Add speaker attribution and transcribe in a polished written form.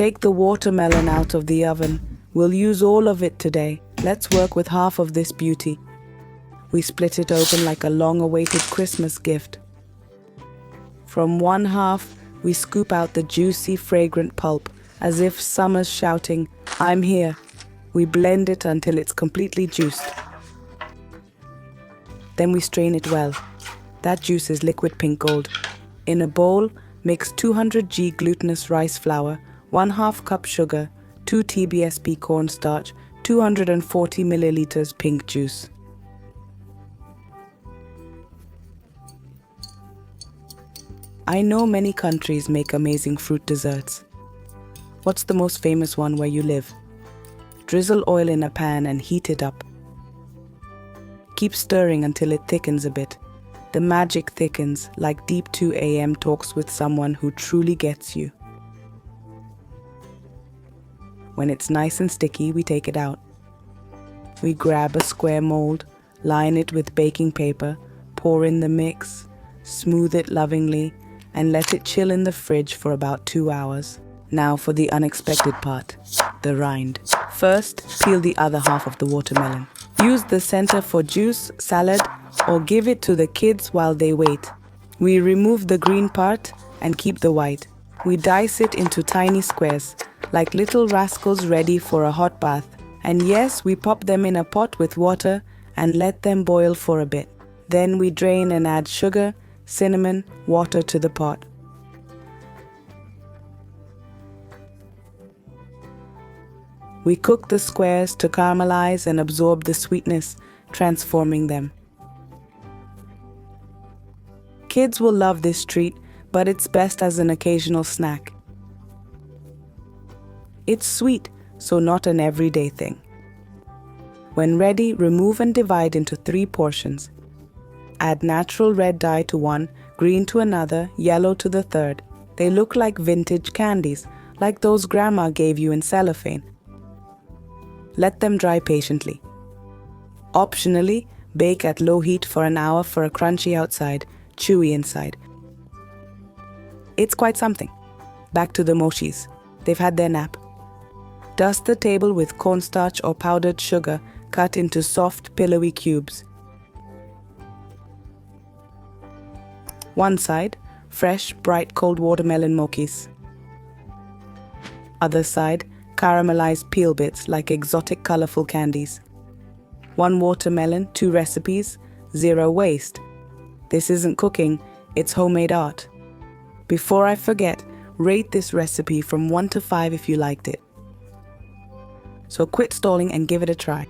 Speaker 1: Take the watermelon out of the oven. We'll use all of it today. Let's work with half of this beauty. We split it open like a long-awaited Christmas gift. From one half, we scoop out the juicy, fragrant pulp, as if summer's shouting, "I'm here." We blend it until it's completely juiced. Then we strain it well. That juice is liquid pink gold. In a bowl, mix 200 g glutinous rice flour, 1/2 cup sugar, 2 TBSP cornstarch, 240 milliliters pink juice. I know many countries make amazing fruit desserts. What's the most famous one where you live? Drizzle oil in a pan and heat it up. Keep stirring until it thickens a bit. The magic thickens like deep 2 a.m. talks with someone who truly gets you. When it's nice and sticky, we take it out. We grab a square mold, line it with baking paper, pour in the mix, smooth it lovingly, and let it chill in the fridge for about 2 hours. Now for the unexpected part, the rind. First, peel the other half of the watermelon. Use the center for juice, salad, or give it to the kids while they wait. We remove the green part and keep the white. We dice it into tiny squares, like little rascals ready for a hot bath. And yes, we pop them in a pot with water and let them boil for a bit. Then we drain and add sugar, cinnamon, water to the pot. We cook the squares to caramelize and absorb the sweetness, transforming them. Kids will love this treat, but it's best as an occasional snack. It's sweet, so not an everyday thing. When ready, remove and divide into 3 portions. Add natural red dye to one, green to another, yellow to the third. They look like vintage candies, like those Grandma gave you in cellophane. Let them dry patiently. Optionally, bake at low heat for an hour for a crunchy outside, chewy inside. It's quite something. Back to the mochis. They've had their nap. Dust the table with cornstarch or powdered sugar cut into soft, pillowy cubes. One side, fresh, bright, cold watermelon mochis. Other side, caramelized peel bits like exotic, colorful candies. 1 watermelon, 2 recipes, 0 waste. This isn't cooking, it's homemade art. Before I forget, rate this recipe from 1 to 5 if you liked it. So quit stalling and give it a try.